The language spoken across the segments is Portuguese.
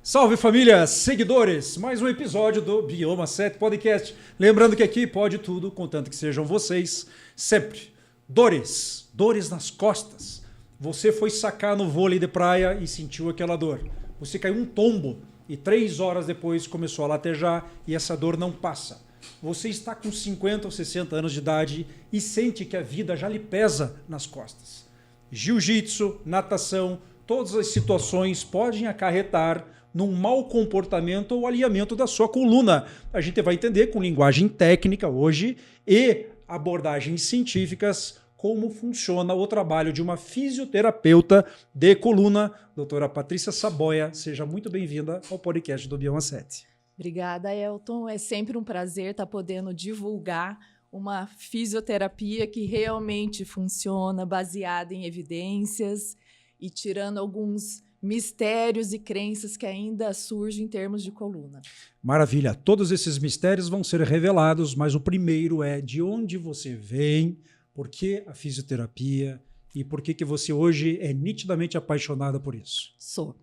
Salve família, seguidores! Mais um episódio do Bioma 7 Podcast. Lembrando que aqui pode tudo, contanto que sejam vocês sempre. Dores nas costas. Você foi sacar no vôlei de praia e sentiu aquela dor. Você caiu um tombo e 3 horas depois começou a latejar e essa dor não passa. Você está com 50 ou 60 anos de idade e sente que a vida já lhe pesa nas costas. Jiu-jitsu, natação, todas as situações podem acarretar num mau comportamento ou alinhamento da sua coluna. A gente vai entender com linguagem técnica hoje e abordagens científicas como funciona o trabalho de uma fisioterapeuta de coluna, doutora Patrícia Saboia. Seja muito bem-vinda ao podcast do Bioma 7. Obrigada, Elton. É sempre um prazer estar podendo divulgar uma fisioterapia que realmente funciona, baseada em evidências e tirando alguns mistérios e crenças que ainda surgem em termos de coluna. Maravilha. Todos esses mistérios vão ser revelados, mas o primeiro é de onde você vem, por que a fisioterapia e por que você hoje é nitidamente apaixonada por isso. Sou.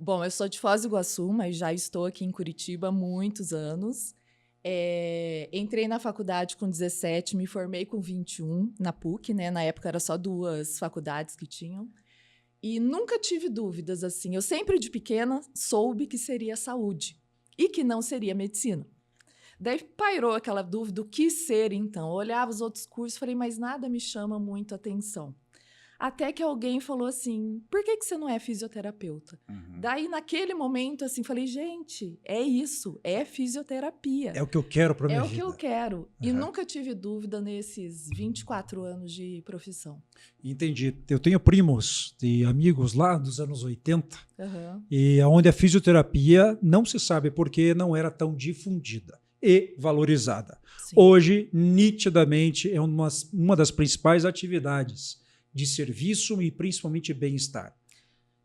Bom, eu sou de Foz do Iguaçu, mas já estou aqui em Curitiba há muitos anos. Entrei na faculdade com 17, me formei com 21 na PUC, né? Na época era só 2 faculdades que tinham. E nunca tive dúvidas, assim. Eu sempre, de pequena, soube que seria saúde e que não seria medicina. Daí pairou aquela dúvida, o que ser, então? Eu olhava os outros cursos e falei, mas nada me chama muito a atenção. Até que alguém falou assim, por que você não é fisioterapeuta? Uhum. Daí, naquele momento, assim, falei, gente, é isso, é fisioterapia. É o que eu quero para minha vida. É o que eu quero. Uhum. E nunca tive dúvida nesses 24 anos de profissão. Entendi. Eu tenho primos e amigos lá dos anos 80, e onde a fisioterapia, não se sabe por que, não era tão difundida e valorizada. Sim. Hoje, nitidamente, é uma das principais atividades de serviço e principalmente bem-estar.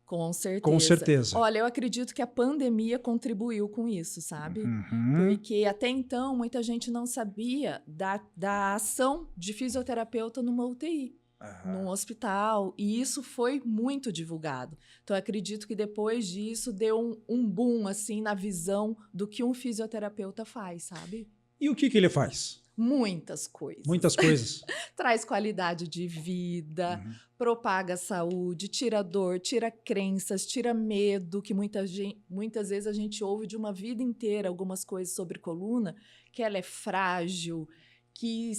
Com certeza. Com certeza. Olha, eu acredito que a pandemia contribuiu com isso, sabe? Uhum. Porque até então muita gente não sabia da ação de fisioterapeuta numa UTI, num hospital, e isso foi muito divulgado. Então, eu acredito que depois disso deu um boom assim na visão do que um fisioterapeuta faz, sabe? E o que ele faz? Muitas coisas. Muitas coisas. Traz qualidade de vida, propaga saúde, tira dor, tira crenças, tira medo, que muitas vezes a gente ouve de uma vida inteira algumas coisas sobre coluna, que ela é frágil, que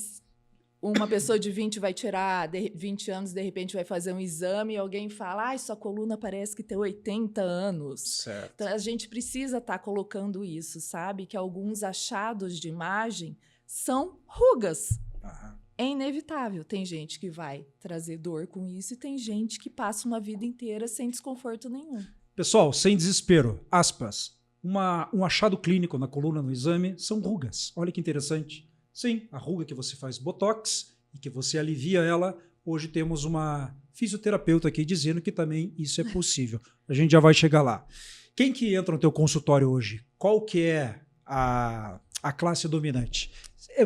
uma pessoa de 20 vai tirar 20 anos, de repente vai fazer um exame e alguém fala, sua coluna parece que tem 80 anos. Certo. Então, a gente precisa estar colocando isso, sabe? Que alguns achados de imagem são rugas. Uhum. É inevitável. Tem gente que vai trazer dor com isso e tem gente que passa uma vida inteira sem desconforto nenhum. Pessoal, sem desespero, aspas, um achado clínico na coluna no exame são rugas. Olha que interessante. Sim, a ruga que você faz botox e que você alivia ela, hoje temos uma fisioterapeuta aqui dizendo que também isso é possível. A gente já vai chegar lá. Quem que entra no teu consultório hoje? Qual que é a classe dominante?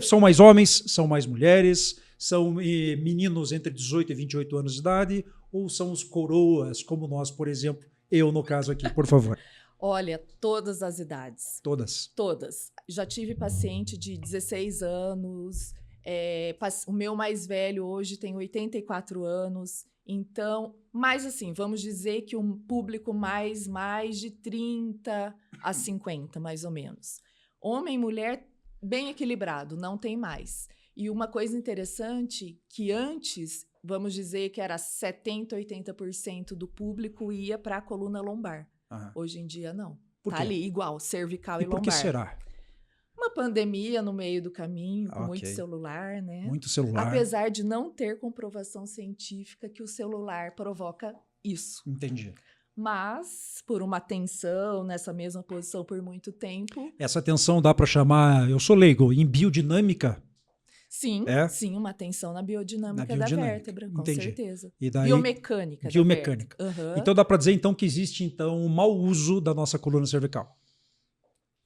São mais homens, são mais mulheres, são meninos entre 18 e 28 anos de idade, ou são os coroas, como nós, por exemplo, eu no caso aqui, por favor. Olha, todas as idades. Todas? Todas. Já tive paciente de 16 anos, o meu mais velho hoje tem 84 anos, então, mas assim, vamos dizer que um público mais de 30 a 50, mais ou menos. Homem e mulher, bem equilibrado, não tem mais. E uma coisa interessante, que antes, vamos dizer que era 70%, 80% do público ia para a coluna lombar. Uhum. Hoje em dia, não. Tá ali, igual, cervical e lombar. Por que será? Uma pandemia no meio do caminho, com muito celular, né? Muito celular. Apesar de não ter comprovação científica que o celular provoca isso. Entendi. Mas, por uma tensão nessa mesma posição por muito tempo... Essa tensão dá para chamar, eu sou leigo, em biodinâmica? Sim, sim, uma tensão na biodinâmica da vértebra, com certeza. E daí, biomecânica. Uhum. Então dá para dizer então que existe então um mau uso da nossa coluna cervical.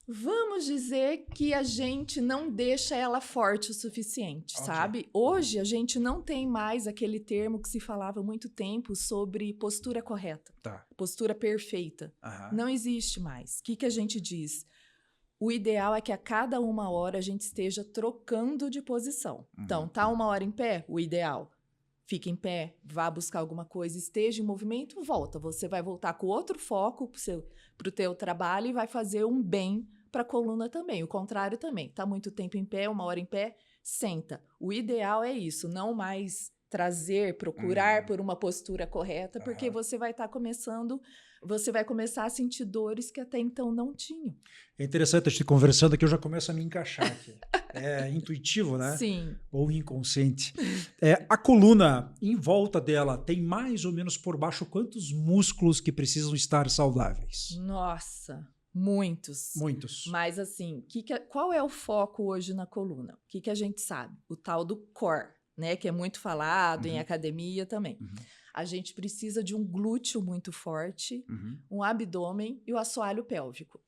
Vamos dizer que a gente não deixa ela forte o suficiente, Ok. sabe? Hoje a gente não tem mais aquele termo que se falava há muito tempo sobre postura correta, Tá. postura perfeita. Aham. Não existe mais. O que a gente diz? O ideal é que a cada 1 hora a gente esteja trocando de posição. Então, tá 1 hora em pé? O ideal. Fique em pé, vá buscar alguma coisa, esteja em movimento, volta. Você vai voltar com outro foco para o teu trabalho e vai fazer um bem para a coluna também. O contrário também. Tá muito tempo em pé, 1 hora em pé, senta. O ideal é isso, não mais procurar por uma postura correta, porque você vai começar a sentir dores que até então não tinham. É interessante a gente conversando aqui, eu já começo a me encaixar aqui. É intuitivo, né? Sim. Ou inconsciente. A coluna, em volta dela, tem mais ou menos por baixo quantos músculos que precisam estar saudáveis? Nossa, muitos. Muitos. Mas assim, qual é o foco hoje na coluna? O que a gente sabe? O tal do core, né? Que é muito falado em academia também. A gente precisa de um glúteo muito forte, um abdômen e o assoalho pélvico.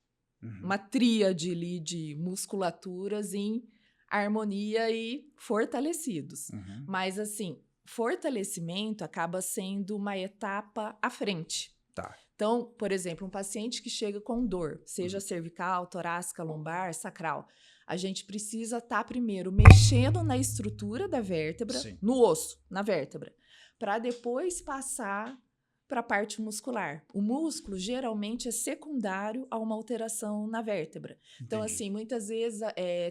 Uma tríade ali de musculaturas em harmonia e fortalecidos. Mas assim, fortalecimento acaba sendo uma etapa à frente. Tá. Então, por exemplo, um paciente que chega com dor, seja cervical, torácica, lombar, sacral, a gente precisa estar primeiro mexendo na estrutura da vértebra, Sim. no osso, na vértebra, para depois passar para a parte muscular. O músculo geralmente é secundário a uma alteração na vértebra. Então, Entendi. assim, muitas vezes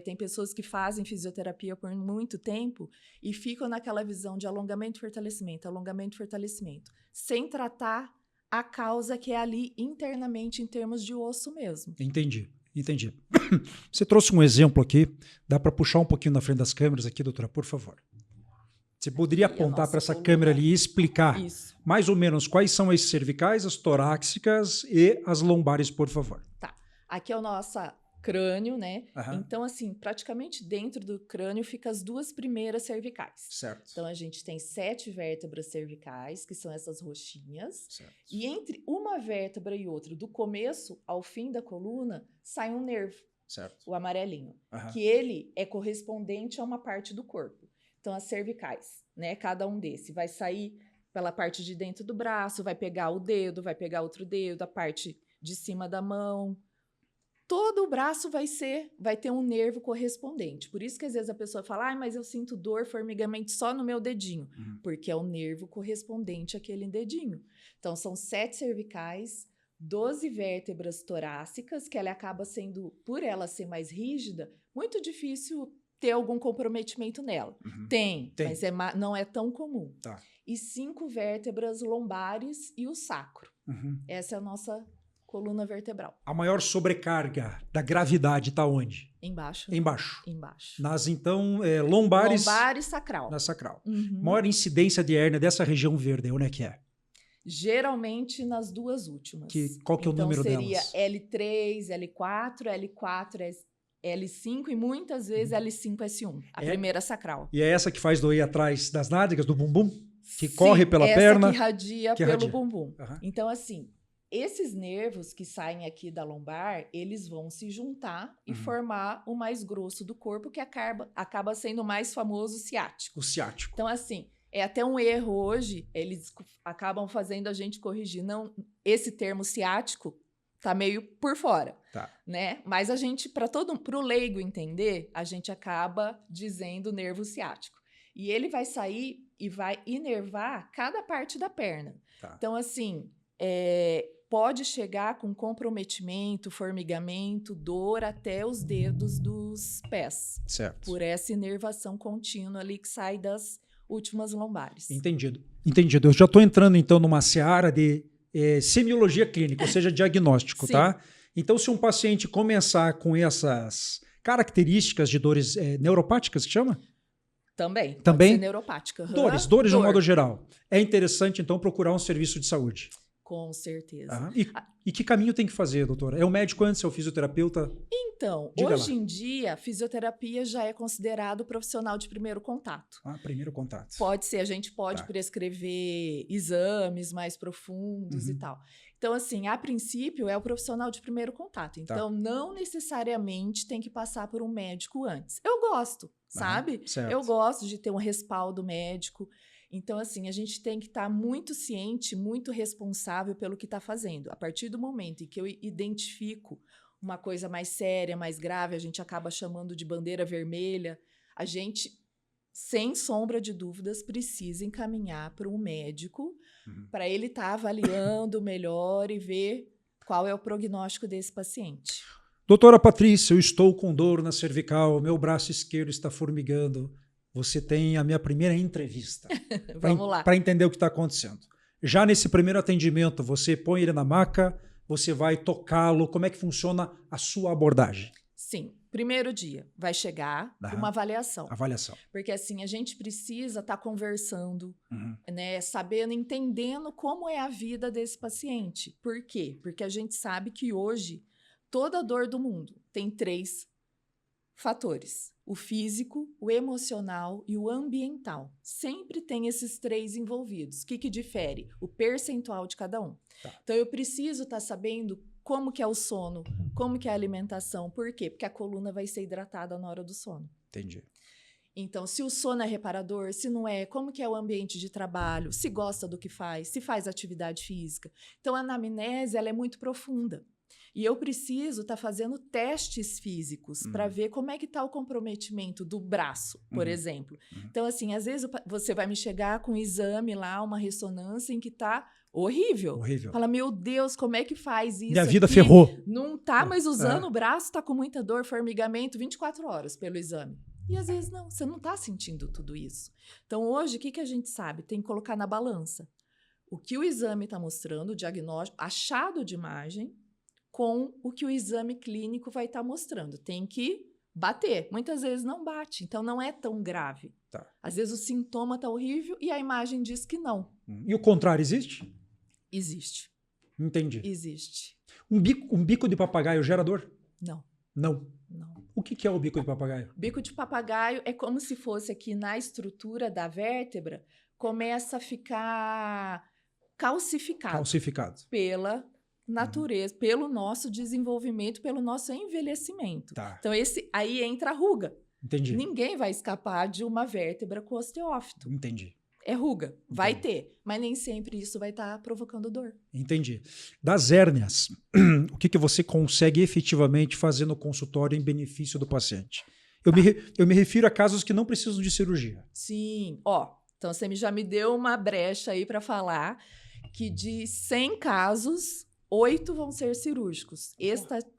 tem pessoas que fazem fisioterapia por muito tempo e ficam naquela visão de alongamento e fortalecimento, sem tratar a causa que é ali internamente em termos de osso mesmo. Entendi. Você trouxe um exemplo aqui, dá para puxar um pouquinho na frente das câmeras aqui, doutora, por favor. Você poderia Aqui, a apontar nossa para essa coluna. câmera ali e explicar Isso. mais ou menos quais são as cervicais, as torácicas e as lombares, por favor. Tá. Aqui é o nosso crânio, né? Aham. Então, assim, praticamente dentro do crânio fica as 2 primeiras cervicais. Certo. Então, a gente tem 7 vértebras cervicais, que são essas roxinhas. Certo. E entre uma vértebra e outra, do começo ao fim da coluna, sai um nervo, Certo. o amarelinho, Aham. que ele é correspondente a uma parte do corpo. Então, as cervicais, né? Cada um desse vai sair pela parte de dentro do braço, vai pegar o dedo, vai pegar outro dedo, a parte de cima da mão. Todo o braço vai ter um nervo correspondente. Por isso que às vezes a pessoa fala, mas eu sinto dor, formigamento só no meu dedinho. Porque é o nervo correspondente àquele dedinho. Então, são 7 cervicais, 12 vértebras torácicas, que ela acaba sendo, por ela ser mais rígida, muito difícil ter algum comprometimento nela. Tem. Mas não é tão comum. Tá. E 5 vértebras lombares e o sacro. Essa é a nossa coluna vertebral. A maior sobrecarga da gravidade está onde? Embaixo. Embaixo. Embaixo. Nas, então, lombares... Lombar e sacral. Na sacral. Uhum. Maior incidência de hérnia dessa região verde, onde é que é? Geralmente nas 2 últimas. Qual que é o número seria delas? L3, L4 L5 e muitas vezes L5, S1. A primeira sacral. E é essa que faz doer atrás das nádegas, do bumbum? Que Sim, corre pela perna? Essa que irradia pelo bumbum. Aham. Então, assim, esses nervos que saem aqui da lombar, eles vão se juntar e formar o mais grosso do corpo, que acaba sendo o mais famoso ciático. O ciático. Então, assim, é até um erro hoje, eles acabam fazendo a gente corrigir. Não, esse termo ciático tá meio por fora, Tá. né? Mas a gente, para o leigo entender, a gente acaba dizendo nervo ciático. E ele vai sair e vai inervar cada parte da perna. Tá. Então, assim, pode chegar com comprometimento, formigamento, dor até os dedos dos pés. Certo. Por essa inervação contínua ali que sai das últimas lombares. Entendido. Eu já estou entrando, então, numa seara de semiologia clínica, ou seja, diagnóstico, Sim. tá? Então, se um paciente começar com essas características de dores neuropáticas, que chama? Também. Também? Pode ser neuropática. Dores de um modo geral. É interessante, então, procurar um serviço de saúde. Com certeza. Ah, e que caminho tem que fazer, doutora? É o médico antes, é o fisioterapeuta? Então, Diga hoje lá. em dia, a fisioterapia já é considerado profissional de primeiro contato. Ah, primeiro contato. Pode ser, a gente pode Tá. prescrever exames mais profundos e tal. Então, assim, a princípio é o profissional de primeiro contato. Então, não necessariamente tem que passar por um médico antes. Eu gosto, sabe? Certo. Eu gosto de ter um respaldo médico. Então, assim, a gente tem que estar muito ciente, muito responsável pelo que está fazendo. A partir do momento em que eu identifico uma coisa mais séria, mais grave, a gente acaba chamando de bandeira vermelha, a gente, sem sombra de dúvidas, precisa encaminhar para um médico para ele estar avaliando melhor e ver qual é o prognóstico desse paciente. Doutora Patrícia, eu estou com dor na cervical, meu braço esquerdo está formigando. Você tem a minha primeira entrevista. Vamos lá. Para entender o que está acontecendo. Já nesse primeiro atendimento, você põe ele na maca, você vai tocá-lo, como é que funciona a sua abordagem? Sim, primeiro dia vai chegar uma avaliação. Avaliação. Porque assim, a gente precisa estar conversando, né, sabendo, entendendo como é a vida desse paciente. Por quê? Porque a gente sabe que hoje toda dor do mundo tem 3 fatores: o físico, o emocional e o ambiental. Sempre tem esses 3 envolvidos. O que difere? O percentual de cada um. Tá. Então, eu preciso estar sabendo como que é o sono, como que é a alimentação. Por quê? Porque a coluna vai ser hidratada na hora do sono. Entendi. Então, se o sono é reparador, se não é, como que é o ambiente de trabalho, se gosta do que faz, se faz atividade física. Então, a anamnese, ela é muito profunda. E eu preciso estar fazendo testes físicos para ver como é que está o comprometimento do braço, por exemplo. Então, assim, às vezes você vai me chegar com um exame lá, uma ressonância em que está horrível. Horrível. Fala, meu Deus, como é que faz isso? Minha vida aqui? ferrou. Não tá mais usando o braço, tá com muita dor, formigamento 24 horas pelo exame. E às vezes não, você não está sentindo tudo isso. Então, hoje, o que a gente sabe? Tem que colocar na balança o que o exame está mostrando, o diagnóstico, achado de imagem, com o que o exame clínico vai estar mostrando. Tem que bater. Muitas vezes não bate, então não é tão grave. Tá. Às vezes o sintoma está horrível e a imagem diz que não. E o contrário existe? Existe. Entendi. Existe. Um bico de papagaio gera dor? Não. Não. Não. O que é o bico de papagaio? Bico de papagaio é como se fosse aqui na estrutura da vértebra, começa a ficar calcificado. Calcificado. Pela natureza, pelo nosso desenvolvimento, pelo nosso envelhecimento. Tá. Então, aí entra a ruga. Entendi. Ninguém vai escapar de uma vértebra com osteófito. Entendi. É ruga. Vai ter, mas nem sempre isso vai estar provocando dor. Entendi. Das hérnias, o que você consegue efetivamente fazer no consultório em benefício do paciente? Eu me refiro a casos que não precisam de cirurgia. Sim. Então você já me deu uma brecha aí para falar que de 100 casos, 8 vão ser cirúrgicos,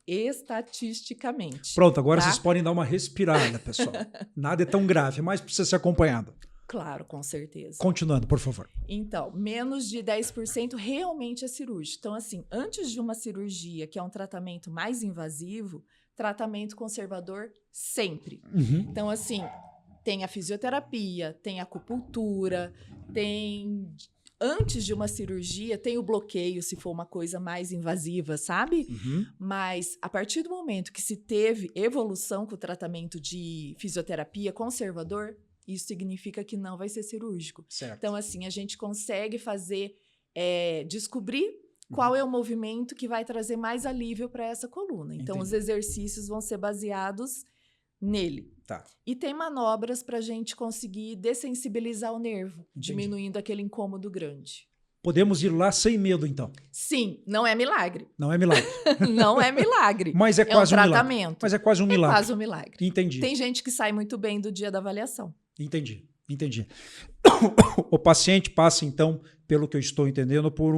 estatisticamente. Pronto, agora tá? vocês podem dar uma respirada, pessoal. Nada é tão grave, mas precisa ser acompanhado. Claro, com certeza. Continuando, por favor. Então, menos de 10% realmente é cirúrgico. Então, assim, antes de uma cirurgia, que é um tratamento mais invasivo, tratamento conservador sempre. Então, assim, tem a fisioterapia, tem a acupuntura, tem... Antes de uma cirurgia, tem o bloqueio, se for uma coisa mais invasiva, sabe? Mas, a partir do momento que se teve evolução com o tratamento de fisioterapia conservador, isso significa que não vai ser cirúrgico. Certo. Então, assim, a gente consegue fazer, descobrir qual é o movimento que vai trazer mais alívio para essa coluna. Então, Entendi. os exercícios vão ser baseados nele. Tá. E tem manobras para a gente conseguir dessensibilizar o nervo, Entendi. diminuindo aquele incômodo grande. Podemos ir lá sem medo, então. Sim, não é milagre. Não é milagre. Não é milagre. Mas é quase um um milagre. tratamento. Mas é quase um milagre. É quase um milagre. Entendi. Tem gente que sai muito bem do dia da avaliação. Entendi. O paciente passa, então, pelo que eu estou entendendo, por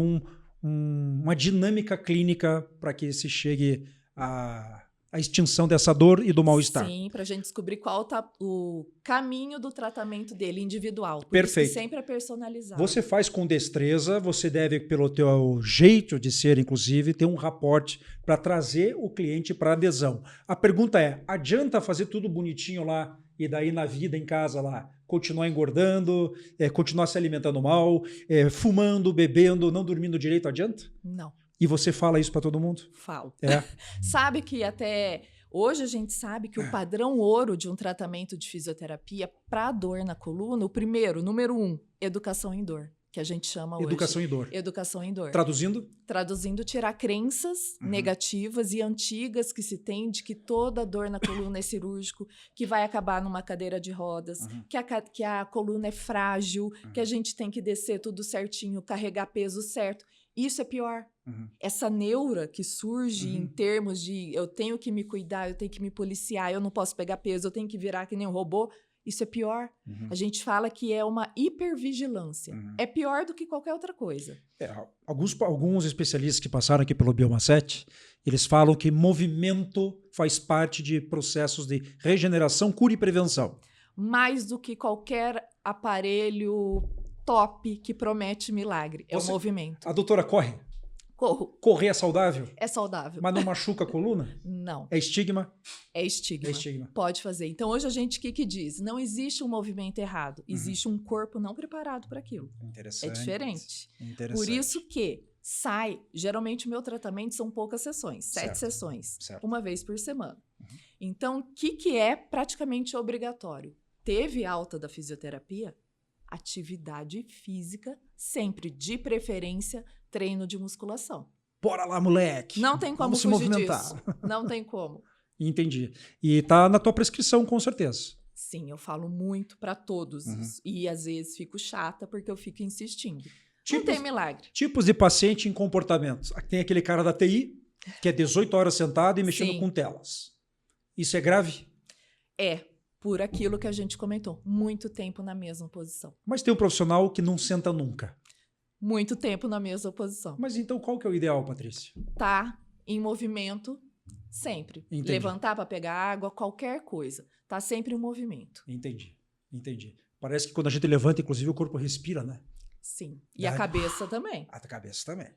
uma dinâmica clínica para que se chegue à extinção dessa dor e do mal-estar. Sim, para a gente descobrir qual tá o caminho do tratamento dele, individual. Por Perfeito. Isso que sempre é personalizado. Você faz com destreza, você deve, pelo teu jeito de ser, inclusive, ter um raporte para trazer o cliente para adesão. A pergunta é, adianta fazer tudo bonitinho lá e daí na vida em casa lá, continuar engordando, continuar se alimentando mal, fumando, bebendo, não dormindo direito, adianta? Não. E você fala isso para todo mundo? Falo. É. Sabe que até hoje a gente sabe que o padrão ouro de um tratamento de fisioterapia para dor na coluna, o primeiro, número 1, educação em dor, que a gente chama hoje. Educação em dor. Educação em dor. Traduzindo? Traduzindo, tirar crenças negativas e antigas que se tem de que toda dor na coluna é cirúrgico, que vai acabar numa cadeira de rodas, que a coluna é frágil, que a gente tem que descer tudo certinho, carregar peso certo. Isso é pior. Essa neura que surge em termos de eu tenho que me cuidar, eu tenho que me policiar, eu não posso pegar peso, eu tenho que virar que nem um robô. Isso é pior. A gente fala que é uma hipervigilância. É pior do que qualquer outra coisa. Alguns especialistas que passaram aqui pelo Bioma 7, eles falam que movimento faz parte de processos de regeneração, cura e prevenção. Mais do que qualquer aparelho top que promete milagre. É o movimento. A doutora corre? Corro. Correr é saudável? É saudável. Mas não machuca a coluna? Não. É estigma? É estigma. É estigma. Pode fazer. Então, hoje a gente o que diz? Não existe um movimento errado. Existe um corpo não preparado para aquilo. Interessante. É diferente. Interessante. Por isso que geralmente o meu tratamento são poucas sessões, 7 sessões, uma vez por semana. Então, o que é praticamente obrigatório? Teve alta da fisioterapia? Atividade física, sempre, de preferência, treino de musculação. Bora lá, moleque! Não tem como se fugir movimentar. disso. Não tem como. Entendi. E tá na tua prescrição, com certeza. Sim, eu falo muito para todos. E às vezes fico chata porque eu fico insistindo. Não Tipos, tem milagre. Tipos de paciente em comportamento. Tem aquele cara da TI, que é 18 horas sentado e mexendo com telas. Isso é grave? É, por aquilo que a gente comentou. Muito tempo na mesma posição. Mas tem um profissional que não senta nunca. Muito tempo na mesma posição. Mas então qual que é o ideal, Patrícia? Tá em movimento sempre. Entendi. Levantar para pegar água, qualquer coisa. Tá sempre em movimento. Entendi. Parece que quando a gente levanta, inclusive, o corpo respira, né? Sim. E a cabeça também. A cabeça também.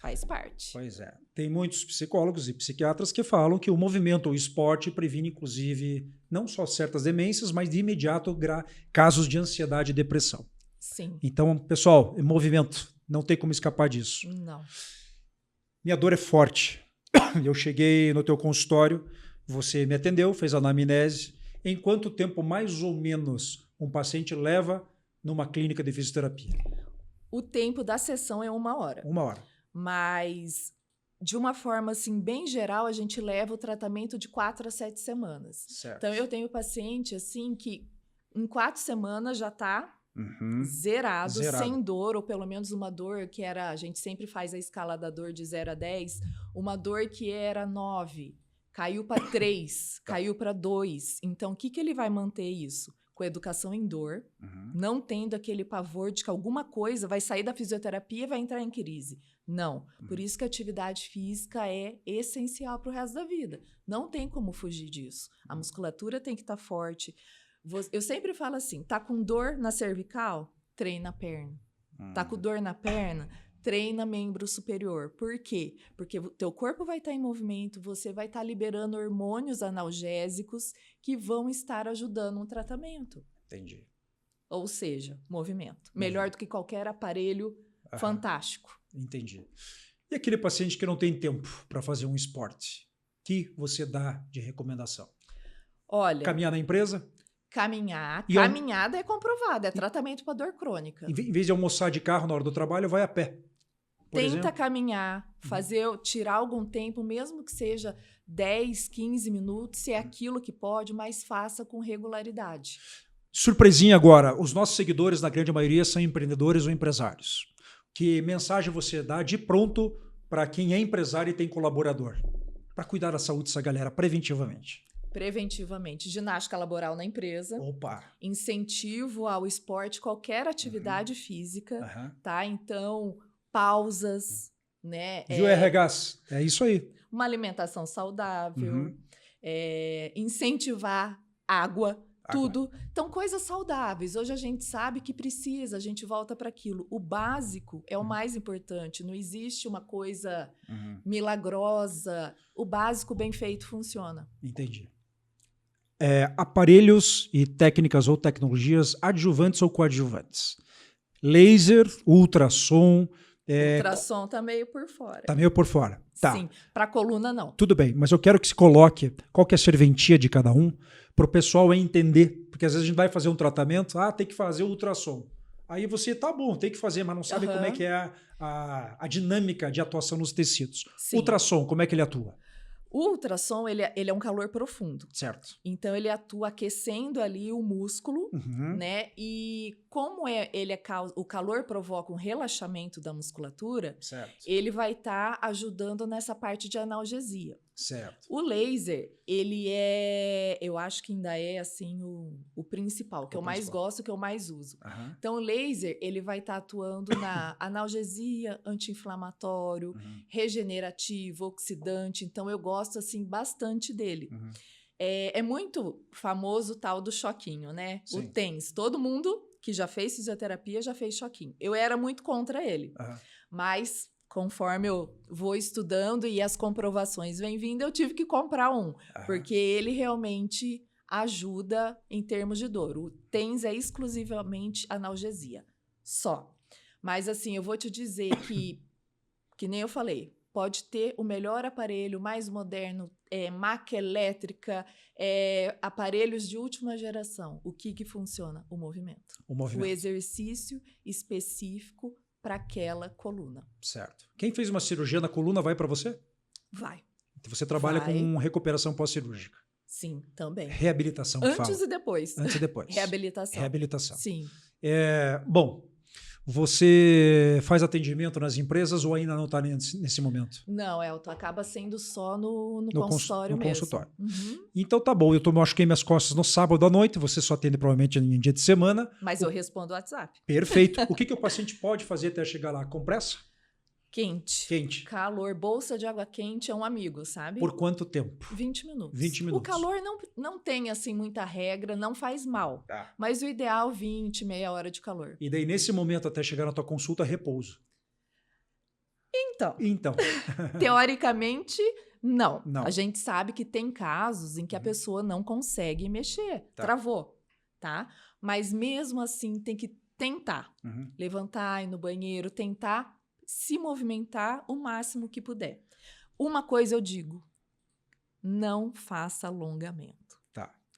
Faz parte. Pois é. Tem muitos psicólogos e psiquiatras que falam que o movimento, o esporte, previne, inclusive, não só certas demências, mas de imediato casos de ansiedade e depressão. Sim. Então, pessoal, movimento. Não tem como escapar disso. Não. Minha dor é forte. Eu cheguei no teu consultório, você me atendeu, fez a anamnese. Em quanto tempo, mais ou menos, um paciente leva numa clínica de fisioterapia? O tempo da sessão é 1 hora. 1 hora. Mas, de uma forma assim, bem geral, a gente leva o tratamento de 4 a 7 semanas. Certo. Então, eu tenho paciente assim que em 4 semanas já está zerado, sem dor, ou pelo menos uma dor que era... A gente sempre faz a escala da dor de 0 a 10. Uma dor que era 9, caiu para 3, caiu para 2. Então, o que ele vai manter isso? Com educação em dor, não tendo aquele pavor de que alguma coisa vai sair da fisioterapia e vai entrar em crise. Não. Por isso que a atividade física é essencial para o resto da vida. Não tem como fugir disso. A musculatura tem que estar forte. Eu sempre falo assim, tá com dor na cervical? Treina a perna. Tá com dor na perna? Treina membro superior. Por quê? Porque o teu corpo vai estar em movimento, você vai estar liberando hormônios analgésicos que vão estar ajudando no tratamento. Entendi. Ou seja, movimento. Melhor do que qualquer aparelho fantástico. Entendi. E aquele paciente que não tem tempo para fazer um esporte? O que você dá de recomendação? Olha... Caminhar na empresa? Caminhada é comprovada, é tratamento para dor crônica. Em vez de almoçar de carro na hora do trabalho, vai a pé. Tenta caminhar, tirar algum tempo, mesmo que seja 10, 15 minutos, se é aquilo que pode, mas faça com regularidade. Surpresinha agora, os nossos seguidores, na grande maioria, são empreendedores ou empresários. Que mensagem você dá de pronto para quem é empresário e tem colaborador? Para cuidar da saúde dessa galera preventivamente. Preventivamente, ginástica laboral na empresa. Opa. Incentivo ao esporte, qualquer atividade física, tá? Então, pausas, né? Viu, RH? É isso aí. Uma alimentação saudável, incentivar água, tudo. Então, coisas saudáveis. Hoje a gente sabe que precisa, a gente volta para aquilo. O básico é o mais importante. Não existe uma coisa milagrosa. O básico bem feito funciona. Entendi. aparelhos e técnicas ou tecnologias adjuvantes ou coadjuvantes. Laser, ultrassom. Ultrassom tá meio por fora. Tá meio por fora. Tá. Sim, para coluna não. Tudo bem, mas eu quero que se coloque qual que é a serventia de cada um para o pessoal entender. Porque às vezes a gente vai fazer um tratamento, tem que fazer o ultrassom. Aí você, tá bom, tem que fazer, mas não sabe como é que é a dinâmica de atuação nos tecidos. Sim. Ultrassom, como é que ele atua? O ultrassom, ele é um calor profundo. Certo. Então, ele atua aquecendo ali o músculo, Uhum. né? E como o calor provoca um relaxamento da musculatura, Certo. ele vai estar ajudando nessa parte de analgesia. Certo. O laser, eu acho que ainda é, assim, o principal, que eu mais gosto, que eu mais uso. Uhum. Então, o laser, ele vai estar atuando na analgesia, anti-inflamatório, regenerativo, oxidante. Então, eu gosto, assim, bastante dele. Uhum. É muito famoso o tal do choquinho, né? Sim. O TENS. Todo mundo que já fez fisioterapia já fez choquinho. Eu era muito contra ele. Uhum. Mas, conforme eu vou estudando e as comprovações vêm vindo, eu tive que comprar um. Uhum. Porque ele realmente ajuda em termos de dor. O TENS é exclusivamente analgesia. Só. Mas, assim, eu vou te dizer que nem eu falei, pode ter o melhor aparelho, mais moderno, maca elétrica, aparelhos de última geração. O que funciona? O movimento. O exercício específico para aquela coluna. Certo. Quem fez uma cirurgia na coluna vai para você? Vai. Então você trabalha com recuperação pós-cirúrgica. Sim, também. Reabilitação, Antes e depois. Antes e depois. Reabilitação. Sim. Bom, você faz atendimento nas empresas ou ainda não está nesse momento? Não, Elton, acaba sendo só no consultório mesmo. Consultório. Uhum. Então tá bom, eu machuquei minhas costas no sábado à noite, você só atende provavelmente em dia de semana. Mas eu respondo o WhatsApp. Perfeito. O que o paciente pode fazer até chegar lá? Compressa? Quente. Calor, bolsa de água quente é um amigo, sabe? Por quanto tempo? 20 minutos. 20 minutos. O calor não tem, assim, muita regra, não faz mal. Tá. Mas o ideal, 20, meia hora de calor. E daí, nesse momento, até chegar na tua consulta, repouso. Então. Teoricamente, não. Não. A gente sabe que tem casos em que a pessoa não consegue mexer. Tá. Travou, tá? Mas mesmo assim, tem que tentar. Levantar, ir no banheiro, tentar se movimentar o máximo que puder. Uma coisa eu digo, não faça alongamento.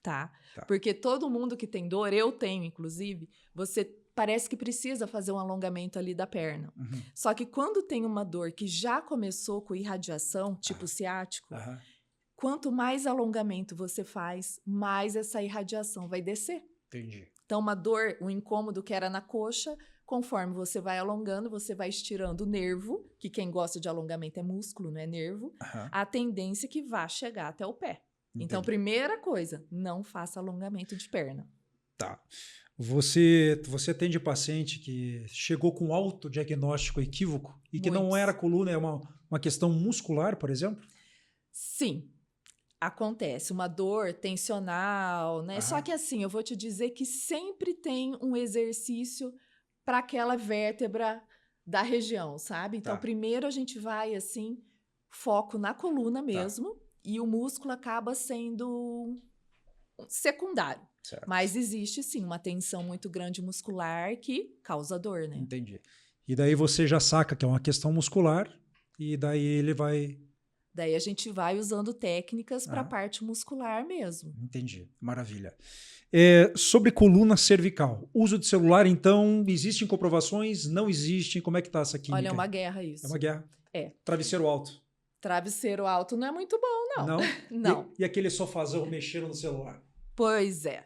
Tá? Porque todo mundo que tem dor, eu tenho inclusive, você parece que precisa fazer um alongamento ali da perna. Só que quando tem uma dor que já começou com irradiação, tipo ciático, quanto mais alongamento você faz, mais essa irradiação vai descer. Entendi. Então, uma dor, um incômodo que era na coxa, conforme você vai alongando, você vai estirando o nervo, que quem gosta de alongamento é músculo, não é nervo, a tendência é que vá chegar até o pé. Entendi. Então, primeira coisa, não faça alongamento de perna. Tá. Você atende paciente que chegou com autodiagnóstico equívoco e que não era coluna, é uma questão muscular, por exemplo? Sim. Acontece, uma dor tensional, né? Só que assim, eu vou te dizer que sempre tem um exercício para aquela vértebra da região, sabe? Então, primeiro a gente vai, assim, foco na coluna mesmo, e o músculo acaba sendo secundário. Certo. Mas existe, sim, uma tensão muito grande muscular que causa dor, né? Entendi. E daí você já saca que é uma questão muscular, e daí ele vai... Daí a gente vai usando técnicas para a parte muscular mesmo. Entendi. Maravilha. Sobre coluna cervical. Uso de celular, então, existem comprovações? Não existem? Como é que está essa química? Olha, é uma guerra isso. É uma guerra? É. Travesseiro alto? Travesseiro alto não é muito bom, não. Não? Não. E aquele sofazão mexendo no celular? Pois é.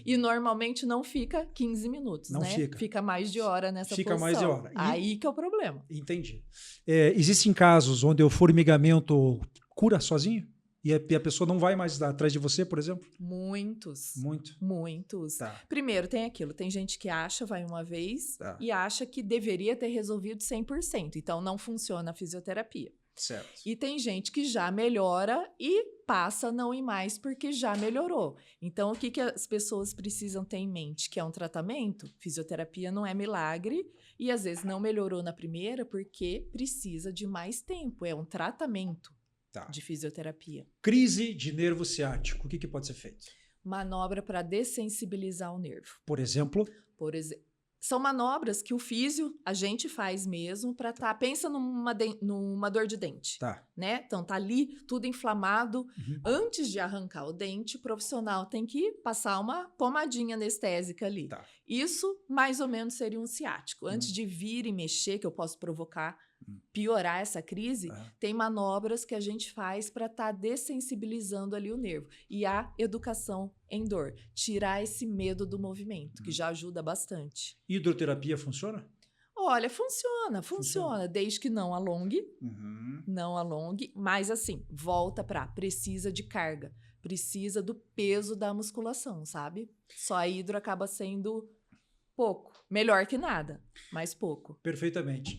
E normalmente não fica 15 minutos, não né? Fica mais de hora nessa posição. Fica mais de hora. Aí que é o problema. Entendi. Existem casos onde o formigamento cura sozinho? E a pessoa não vai mais atrás de você, por exemplo? Muitos. Muitos. Tá. Primeiro, tem aquilo. Tem gente que vai uma vez e acha que deveria ter resolvido 100%. Então, não funciona a fisioterapia. Certo. E tem gente que já melhora e passa a não ir mais porque já melhorou. Então, o que as pessoas precisam ter em mente? Que é um tratamento. Fisioterapia não é milagre e, às vezes, não melhorou na primeira porque precisa de mais tempo. É um tratamento. Tá. de fisioterapia. Crise de nervo ciático, o que pode ser feito? Manobra para dessensibilizar o nervo. Por exemplo, Por exemplo, são manobras que o físio, a gente faz mesmo para tá. Pensa numa dor de dente, tá. né? Então tá ali tudo inflamado. Uhum. Antes de arrancar o dente, o profissional tem que passar uma pomadinha anestésica ali. Tá. Isso mais ou menos seria um ciático. Antes de vir e mexer, que eu posso provocar, piorar essa crise, tem manobras que a gente faz para estar dessensibilizando ali o nervo. E a educação em dor, tirar esse medo do movimento, que já ajuda bastante. Hidroterapia funciona? Olha, funciona, desde que não alongue, mas assim, volta para precisa de carga, precisa do peso da musculação, sabe? Só a hidro acaba sendo pouco, melhor que nada, mas pouco. Perfeitamente.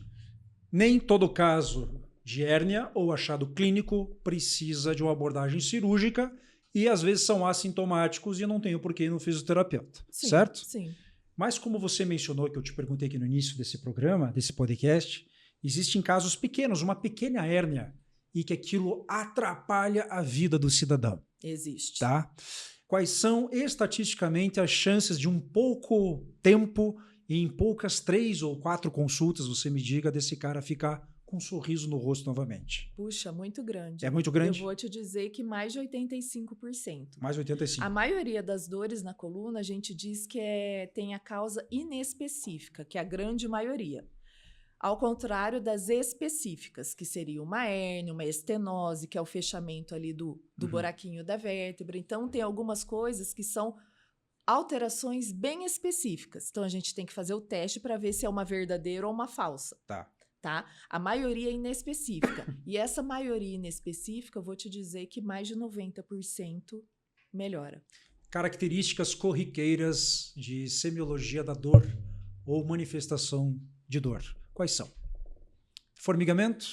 Nem todo caso de hérnia ou achado clínico precisa de uma abordagem cirúrgica e às vezes são assintomáticos e não tem o porquê ir no fisioterapeuta, Sim, certo? Sim. Mas como você mencionou, que eu te perguntei aqui no início desse programa, desse podcast, existem casos pequenos, uma pequena hérnia, e que aquilo atrapalha a vida do cidadão. Existe. Tá? Quais são, estatisticamente, as chances de um pouco tempo e em poucas 3 ou 4 consultas, você me diga, desse cara ficar com um sorriso no rosto novamente? Puxa, muito grande. É muito grande? Eu vou te dizer que mais de 85%. Mais de 85%. A maioria das dores na coluna, a gente diz que tem a causa inespecífica, que é a grande maioria. Ao contrário das específicas, que seria uma hérnia, uma estenose, que é o fechamento ali do buraquinho da vértebra. Então, tem algumas coisas que são alterações bem específicas. Então, a gente tem que fazer o teste para ver se é uma verdadeira ou uma falsa. Tá? A maioria é inespecífica. E essa maioria inespecífica, eu vou te dizer que mais de 90% melhora. Características corriqueiras de semiologia da dor ou manifestação de dor. Quais são? Formigamento?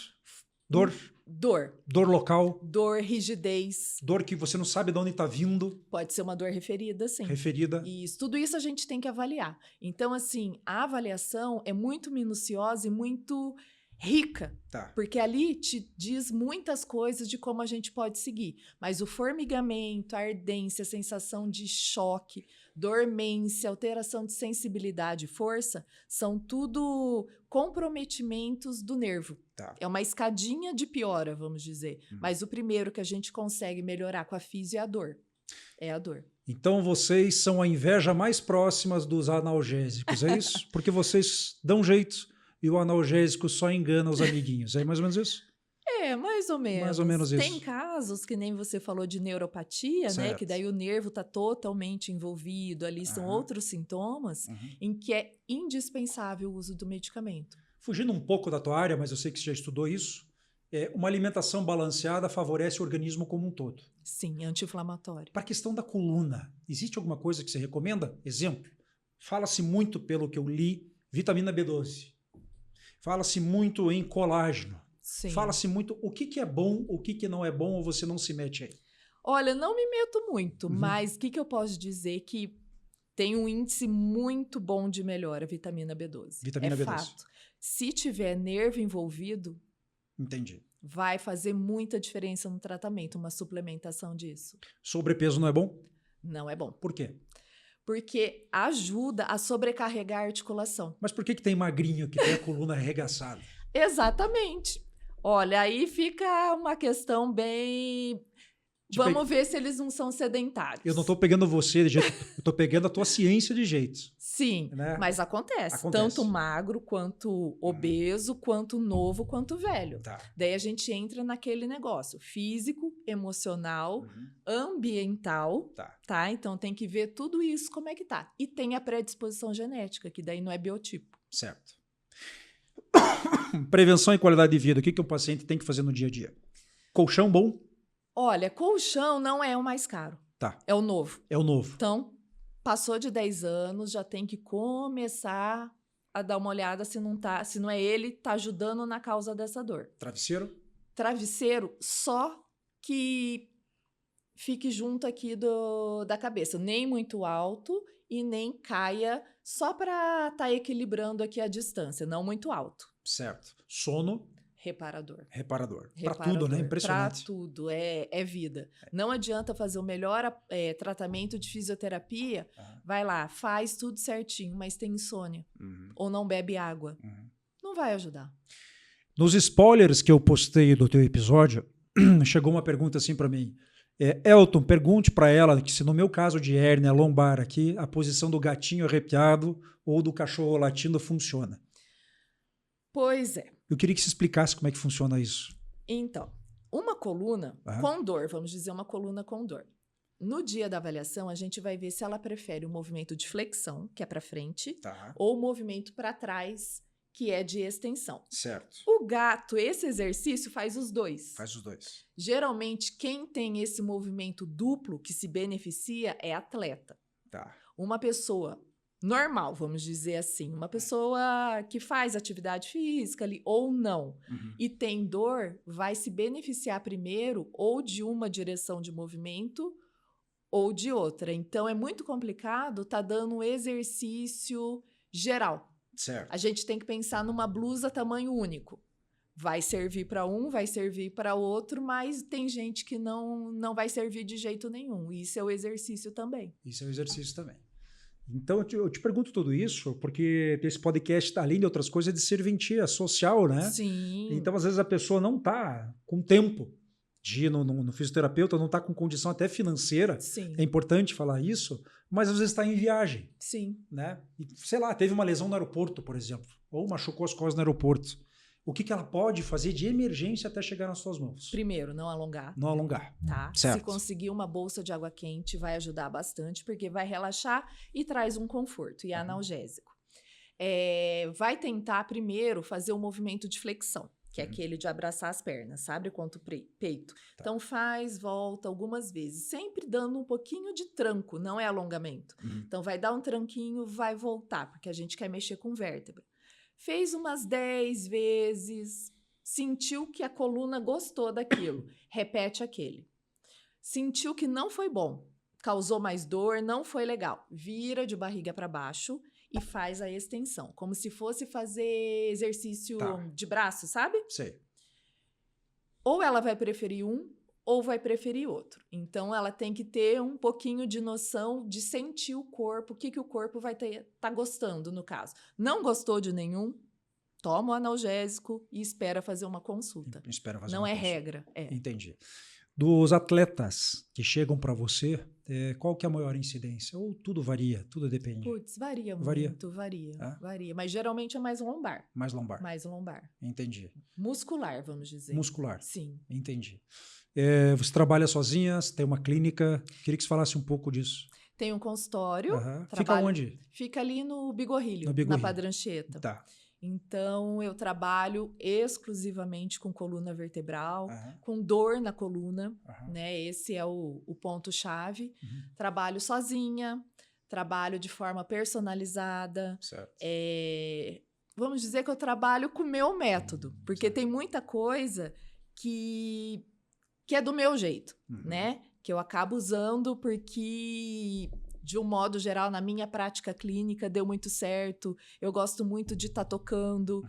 Dor? Dor local? Dor, rigidez. Dor que você não sabe de onde está vindo? Pode ser uma dor referida, sim. Referida. Isso, tudo isso a gente tem que avaliar. Então, assim, a avaliação é muito minuciosa e muito rica, porque ali te diz muitas coisas de como a gente pode seguir. Mas o formigamento, a ardência, a sensação de choque, dormência, alteração de sensibilidade e força, são tudo comprometimentos do nervo. É uma escadinha de piora, vamos dizer. Mas o primeiro que a gente consegue melhorar com a físio é a dor. É a dor. Então vocês são a inveja mais próxima dos analgésicos, é isso? Porque vocês dão jeito e o analgésico só engana os amiguinhos. É mais ou menos isso? É, mais ou menos. Mais ou menos isso. Tem casos, que nem você falou, de neuropatia, né? Que daí o nervo está totalmente envolvido, ali são outros sintomas, em que é indispensável o uso do medicamento. Fugindo um pouco da tua área, mas eu sei que você já estudou isso, uma alimentação balanceada favorece o organismo como um todo. Sim, anti-inflamatório. Para a questão da coluna, existe alguma coisa que você recomenda? Exemplo, fala-se muito, pelo que eu li, vitamina B12. Fala-se muito em colágeno. Sim. Fala-se muito o que é bom, o que não é bom, ou você não se mete aí? Olha, não me meto muito, mas o que eu posso dizer que tem um índice muito bom de melhora, a vitamina B12. Vitamina B12. Fato. Se tiver nervo envolvido, entendi, vai fazer muita diferença no tratamento, uma suplementação disso. Sobrepeso não é bom? Não é bom. Por quê? Porque ajuda a sobrecarregar a articulação. Mas por que tem magrinho que tem a coluna arregaçada? Exatamente. Olha, aí fica uma questão bem... Vamos ver se eles não são sedentários. Eu não estou pegando você de jeito... eu estou pegando a tua ciência de jeito. Sim, né? Mas acontece. Tanto magro, quanto obeso, quanto novo, quanto velho. Daí a gente entra naquele negócio físico, emocional, ambiental, tá? Então tem que ver tudo isso como é que tá. E tem a predisposição genética, que daí não é biotipo. Certo. Prevenção e qualidade de vida. O que o paciente tem que fazer no dia a dia? Colchão bom? Olha, colchão não é o mais caro. É o novo. É o novo. Então, passou de 10 anos, já tem que começar a dar uma olhada se não é ele tá ajudando na causa dessa dor. Travesseiro? Travesseiro só que fique junto aqui da cabeça. Nem muito alto e nem caia, só para estar equilibrando aqui a distância, não muito alto. Certo. Sono? Reparador. Reparador. Para tudo, né? Impressionante. Para tudo, é vida. Não adianta fazer o melhor tratamento de fisioterapia, vai lá, faz tudo certinho, mas tem insônia, ou não bebe água. Não vai ajudar. Nos spoilers que eu postei do teu episódio, chegou uma pergunta assim para mim. Elton, pergunte para ela que se no meu caso de hérnia lombar aqui, a posição do gatinho arrepiado ou do cachorro latindo funciona. Pois é. Eu queria que você explicasse como é que funciona isso. Então, uma coluna com dor, vamos dizer uma coluna com dor. No dia da avaliação, a gente vai ver se ela prefere o movimento de flexão, que é para frente, ou o movimento para trás, que é de extensão. Certo. O gato, esse exercício faz os dois. Faz os dois. Geralmente, quem tem esse movimento duplo que se beneficia é atleta. Uma pessoa normal, vamos dizer assim, uma pessoa que faz atividade física ali, ou não, e tem dor, vai se beneficiar primeiro ou de uma direção de movimento ou de outra. Então, é muito complicado tá dando um exercício geral. Certo. A gente tem que pensar numa blusa tamanho único. Vai servir para um, vai servir para outro, mas tem gente que não vai servir de jeito nenhum. Isso é o exercício também. Isso é o exercício também. Então, eu te pergunto tudo isso porque esse podcast, além de outras coisas, é de serventia social, né? Sim. Então, às vezes, a pessoa não está com tempo de ir no fisioterapeuta, não está com condição até financeira. Sim. É importante falar isso, mas às vezes está em viagem. Sim. Né? E, sei lá, teve uma lesão no aeroporto, por exemplo, ou machucou as costas no aeroporto. O que ela pode fazer de emergência até chegar nas suas mãos? Primeiro, não alongar. Não alongar. Tá? Certo. Se conseguir uma bolsa de água quente, vai ajudar bastante, porque vai relaxar e traz um conforto, e é analgésico. Vai tentar primeiro fazer o movimento de flexão, que é aquele de abraçar as pernas, sabe? Quanto peito. Então faz, volta algumas vezes, sempre dando um pouquinho de tranco, não é alongamento. Então vai dar um tranquinho, vai voltar, porque a gente quer mexer com vértebra. Fez umas 10 vezes, sentiu que a coluna gostou daquilo, repete aquele. Sentiu que não foi bom, causou mais dor, não foi legal, vira de barriga para baixo e faz a extensão, como se fosse fazer exercício de braço, sabe? Sei. Ou ela vai preferir um, ou vai preferir outro. Então, ela tem que ter um pouquinho de noção de sentir o corpo, o que o corpo vai tá gostando, no caso. Não gostou de nenhum, toma o analgésico e espera fazer uma consulta. Não é regra. Entendi. Dos atletas que chegam para você, qual que é a maior incidência? Ou tudo varia, tudo depende? Putz, varia muito, varia. Mas geralmente é mais lombar. Mais lombar. Mais lombar. Entendi. Muscular, vamos dizer. Muscular. Sim. Entendi. Você trabalha sozinha, tem uma clínica. Queria que você falasse um pouco disso. Tem um consultório. Fica onde? Fica ali no Bigorrilho, na Padre Anchieta. Tá. Então, eu trabalho exclusivamente com coluna vertebral, com dor na coluna, né? Esse é o ponto-chave. Trabalho sozinha, trabalho de forma personalizada. Certo. Vamos dizer que eu trabalho com o meu método, porque tem muita coisa que é do meu jeito, né? Que eu acabo usando porque, de um modo geral, na minha prática clínica, deu muito certo. Eu gosto muito de estar tocando.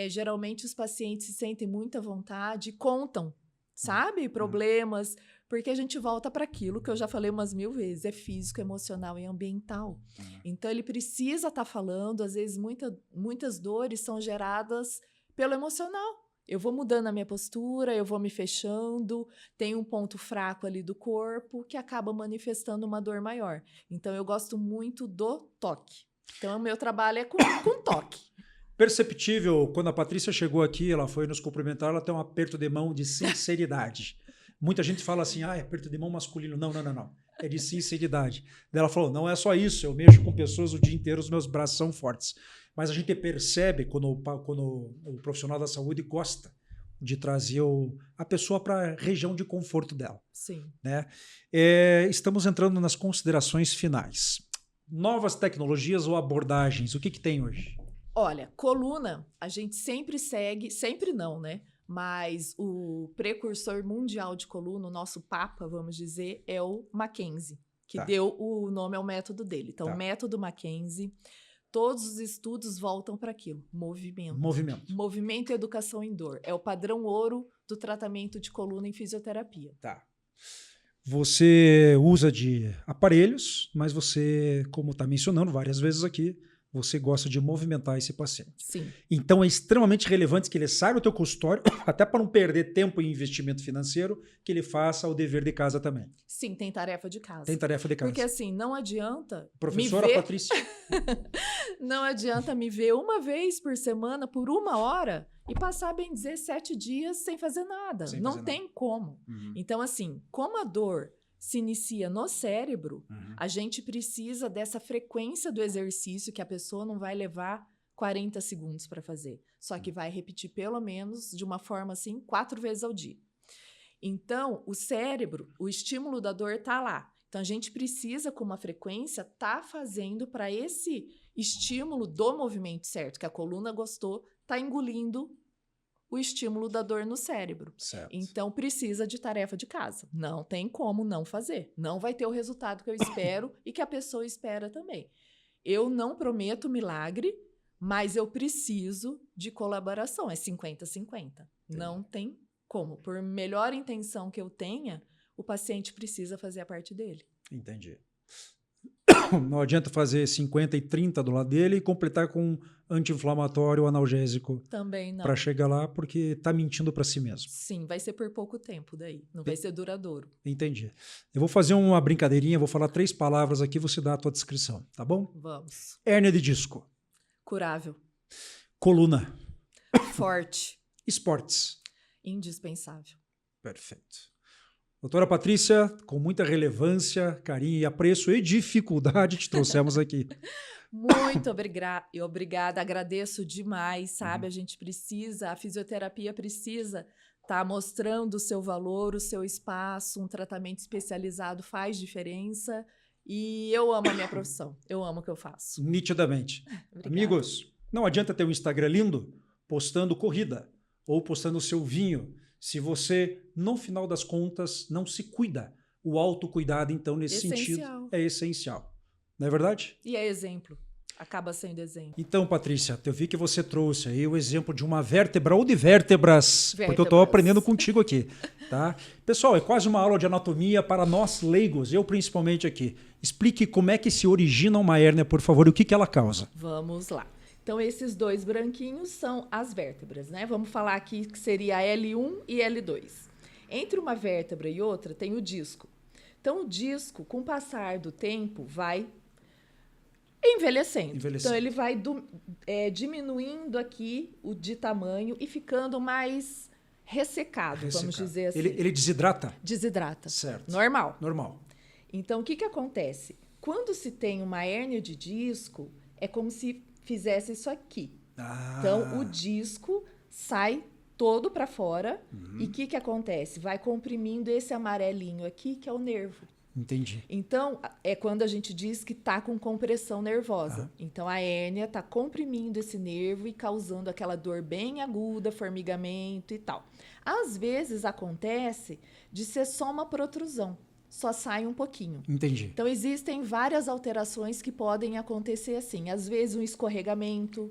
Geralmente, os pacientes se sentem muita vontade e contam, sabe? Problemas, porque a gente volta para aquilo que eu já falei umas 1000 vezes. É físico, emocional e ambiental. Então, ele precisa estar falando. Às vezes, muitas dores são geradas pelo emocional. Eu vou mudando a minha postura, eu vou me fechando, tem um ponto fraco ali do corpo que acaba manifestando uma dor maior. Então, eu gosto muito do toque. Então, o meu trabalho é com toque. Perceptível, quando a Patrícia chegou aqui, ela foi nos cumprimentar, ela tem um aperto de mão de sinceridade. Muita gente fala assim, aperto de mão masculino. Não. É de sinceridade. Daí ela falou, não é só isso, eu mexo com pessoas o dia inteiro, os meus braços são fortes. Mas a gente percebe quando o profissional da saúde gosta de trazer a pessoa para a região de conforto dela. Sim. Né? Estamos entrando nas considerações finais. Novas tecnologias ou abordagens, o que tem hoje? Olha, coluna, a gente sempre segue, sempre não, né? Mas o precursor mundial de coluna, o nosso papa, vamos dizer, é o Mackenzie, que deu o nome ao método dele. Então, o método Mackenzie, Todos os estudos voltam para aquilo, movimento. Movimento. Movimento e educação em dor. É o padrão ouro do tratamento de coluna em fisioterapia. Tá. Você usa de aparelhos, mas você, como está mencionando várias vezes aqui, você gosta de movimentar esse paciente. Sim. Então é extremamente relevante que ele saia do teu consultório, até para não perder tempo em investimento financeiro, que ele faça o dever de casa também. Sim, tem tarefa de casa. Tem tarefa de casa. Porque assim, não adianta Professora me ver... Patrícia. Não adianta me ver uma vez por semana, por 1 hora, e passar, bem dizer, 7 dias sem fazer nada. Não tem como. Uhum. Então, assim, como a dor se inicia no cérebro, a gente precisa dessa frequência do exercício que a pessoa não vai levar 40 segundos para fazer. Só que vai repetir pelo menos de uma forma assim 4 vezes ao dia. Então, o cérebro, o estímulo da dor está lá. Então, a gente precisa, com uma frequência, tá fazendo para esse estímulo do movimento certo, que a coluna gostou, tá engolindo o estímulo da dor no cérebro. Certo. Então, precisa de tarefa de casa. Não tem como não fazer. Não vai ter o resultado que eu espero e que a pessoa espera também. Eu não prometo milagre, mas eu preciso de colaboração. É 50-50. Não tem como. Por melhor intenção que eu tenha, o paciente precisa fazer a parte dele. Entendi. Não adianta fazer 50 e 30 do lado dele e completar com anti-inflamatório ou analgésico. Também não. Para chegar lá, porque está mentindo para si mesmo. Sim, vai ser por pouco tempo daí. Não vai ser duradouro. Entendi. Eu vou fazer uma brincadeirinha, vou falar 3 palavras aqui, você dá a tua descrição, tá bom? Vamos. Hérnia de disco. Curável. Coluna. Forte. Esportes. Indispensável. Perfeito. Doutora Patrícia, com muita relevância, carinho e apreço e dificuldade te trouxemos aqui. Muito obrigada, agradeço demais, sabe? A gente precisa, a fisioterapia precisa estar mostrando o seu valor, o seu espaço, um tratamento especializado faz diferença e eu amo a minha profissão, eu amo o que eu faço. Nitidamente. Obrigada. Amigos, não adianta ter um Instagram lindo postando corrida ou postando o seu vinho, se você, no final das contas, não se cuida. O autocuidado, então, nesse sentido, é essencial. Não é verdade? E é exemplo. Acaba sendo exemplo. Então, Patrícia, eu vi que você trouxe aí o exemplo de uma vértebra ou de vértebras, porque eu estou aprendendo contigo aqui. Tá? Pessoal, é quase uma aula de anatomia para nós leigos, eu principalmente aqui. Explique como é que se origina uma hérnia, por favor, e o que ela causa. Vamos lá. Então, esses 2 branquinhos são as vértebras, né? Vamos falar aqui que seria a L1 e L2. Entre uma vértebra e outra tem o disco. Então, o disco, com o passar do tempo, vai envelhecendo. Então, ele vai diminuindo aqui de tamanho e ficando mais ressecado, vamos dizer assim. Ele desidrata? Desidrata. Certo. Normal. Normal. Então, o que acontece? Quando se tem uma hérnia de disco, é como se fizesse isso aqui. Então, o disco sai todo para fora e o que acontece? Vai comprimindo esse amarelinho aqui, que é o nervo. Entendi. Então, é quando a gente diz que está com compressão nervosa. Então, a hérnia está comprimindo esse nervo e causando aquela dor bem aguda, formigamento e tal. Às vezes, acontece de ser só uma protrusão. Só sai um pouquinho. Entendi. Então, existem várias alterações que podem acontecer assim. Às vezes, um escorregamento.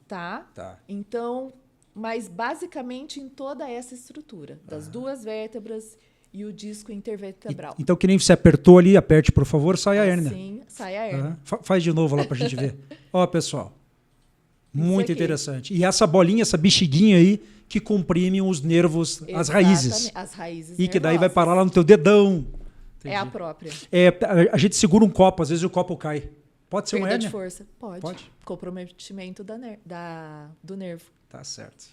Tá? Então, mas basicamente em toda essa estrutura. Das 2 vértebras e o disco intervertebral. Então, que nem você apertou ali, aperte, por favor, sai a hérnia. Sim, sai a hérnia. Faz de novo lá pra gente ver. Ó, pessoal. Muito interessante. E essa bolinha, essa bexiguinha aí, que comprimem os nervos, as raízes. As raízes e que daí vai parar lá no teu dedão. Entendi. É a própria. A gente segura um copo, às vezes o copo cai. Pode ser uma hérnia? Perda de força. Pode. Comprometimento do nervo. Tá certo.